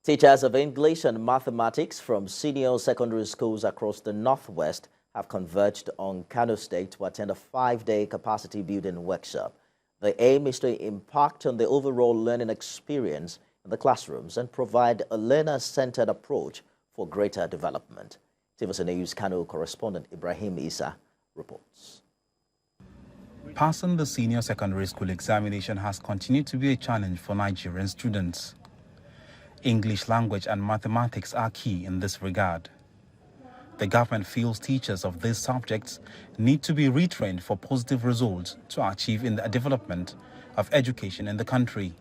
Teachers of English and mathematics from senior secondary schools across the Northwest have converged on Kano State to attend a 5-day capacity building workshop. The aim is to impact on the overall learning experience in the classrooms and provide a learner-centered approach for greater development. TVC News Kano correspondent Ibrahim Isa reports. Passing the senior secondary school examination has continued to be a challenge for Nigerian students. English language and mathematics are key in this regard. The government feels teachers of these subjects need to be retrained for positive results to achieve in the development of education in the country.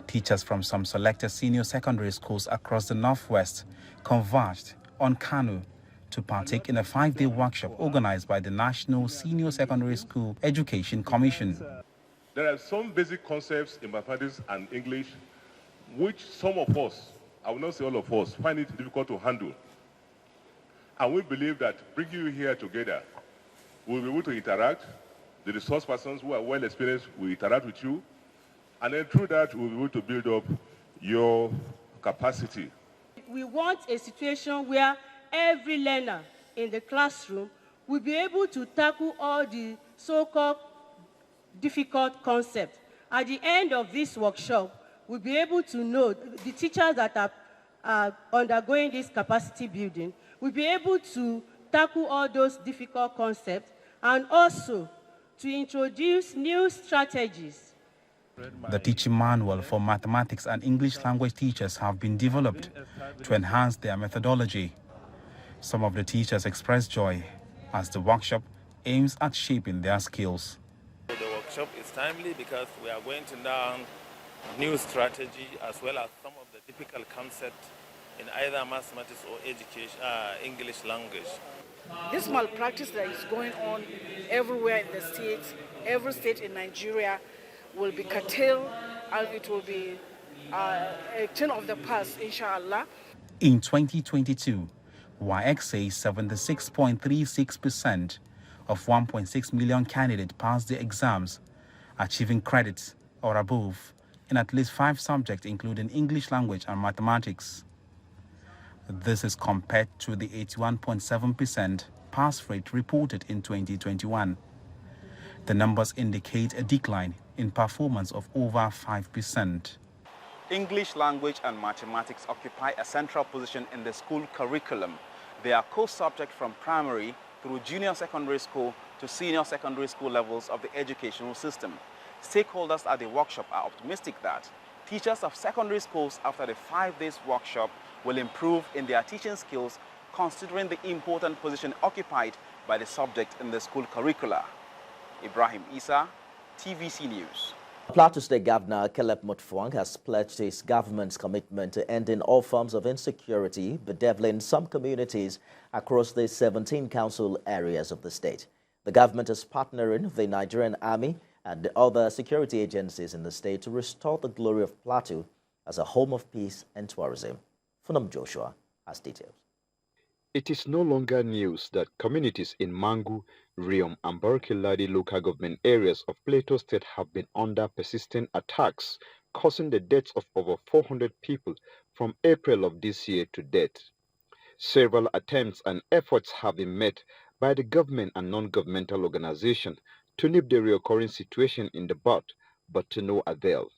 Teachers from some selected senior secondary schools across the Northwest converged on Kano to partake in a 5-day workshop organized by the National Senior Secondary School Education Commission. There are some basic concepts in mathematics and English which some of us, I will not say all of us, find it difficult to handle. And we believe that bringing you here together, we'll be able to interact. The resource persons who are well experienced will interact with you. And then through that, we'll be able to build up your capacity. We want a situation where every learner in the classroom will be able to tackle all the so-called difficult concepts. At the end of this workshop, we'll be able to know, the teachers that are undergoing this capacity building will be able to tackle all those difficult concepts and also to introduce new strategies. The teaching manual for mathematics and English language teachers have been developed to enhance their methodology. Some of the teachers expressed joy as the workshop aims at shaping their skills. The workshop is timely because we are going to learn new strategy as well as some of the typical concepts in either mathematics or education, English language. This malpractice that is going on everywhere in the states, every state in Nigeria will be curtailed and it will be a thing of the past, inshallah. In 2022, WAEC says 76.36% of 1.6 million candidates passed the exams, achieving credits or above in at least 5 subjects, including English language and mathematics. This is compared to the 81.7% pass rate reported in 2021. The numbers indicate a decline in performance of over 5%. English language and mathematics occupy a central position in the school curriculum. They are core subjects from primary through junior secondary school to senior secondary school levels of the educational system. Stakeholders at the workshop are optimistic that teachers of secondary schools after the 5-day workshop will improve in their teaching skills, considering the important position occupied by the subject in the school curricula. Ibrahim Isa, TVC News. Plateau State Governor Caleb Mutfwang has pledged his government's commitment to ending all forms of insecurity bedeviling some communities across the 17 council areas of the state. The government is partnering the Nigerian Army and the other security agencies in the state to restore the glory of Plateau as a home of peace and tourism. Funam Joshua has details. It is no longer news that communities in Mangu, Riom and Barkiladi local government areas of Plateau State have been under persistent attacks, causing the deaths of over 400 people from April of this year to date. Several attempts and efforts have been made by the government and non-governmental organizations to nip the recurring situation in the bud, but to no avail.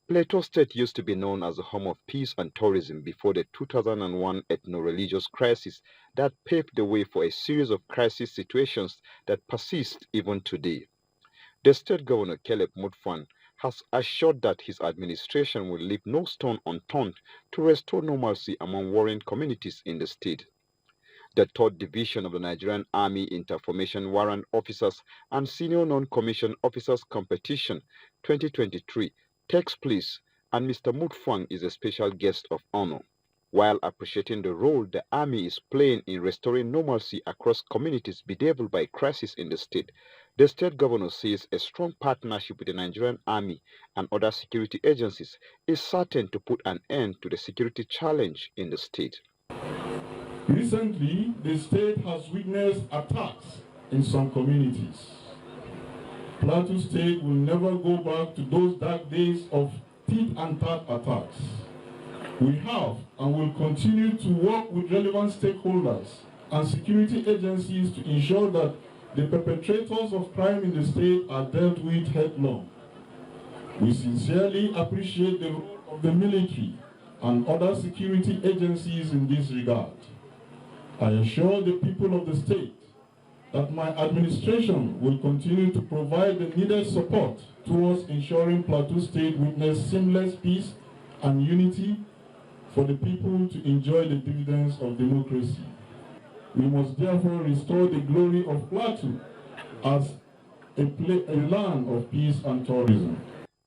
Plateau State used to be known as a home of peace and tourism before the 2001 ethno-religious crisis that paved the way for a series of crisis situations that persist even today. The state governor, Caleb Mutfwang, has assured that his administration will leave no stone unturned to restore normalcy among warring communities in the state. The 3rd Division of the Nigerian Army Interformation Warrant Officers and Senior Non-Commissioned Officers Competition 2023 takes place, and Mr. Mutfwang is a special guest of honor. While appreciating the role the Army is playing in restoring normalcy across communities bedeviled by crisis in the state governor says a strong partnership with the Nigerian Army and other security agencies is certain to put an end to the security challenge in the state. Recently, the state has witnessed attacks in some communities. Plateau State will never go back to those dark days of tit-and-tat attacks. We have and will continue to work with relevant stakeholders and security agencies to ensure that the perpetrators of crime in the state are dealt with headlong. We sincerely appreciate the role of the military and other security agencies in this regard. I assure the people of the state that my administration will continue to provide the needed support towards ensuring Plateau State witness seamless peace and unity for the people to enjoy the dividends of democracy. We must therefore restore the glory of Plateau as a land of peace and tourism.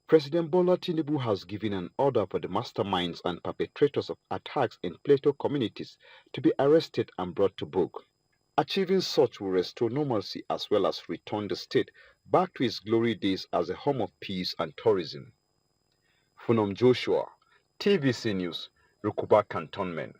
President Bola Tinubu has given an order for the masterminds and perpetrators of attacks in Plateau communities to be arrested and brought to book. Achieving such will restore normalcy as well as return the state back to its glory days as a home of peace and tourism. Funom Joshua, TVC News, Rukuba Cantonment.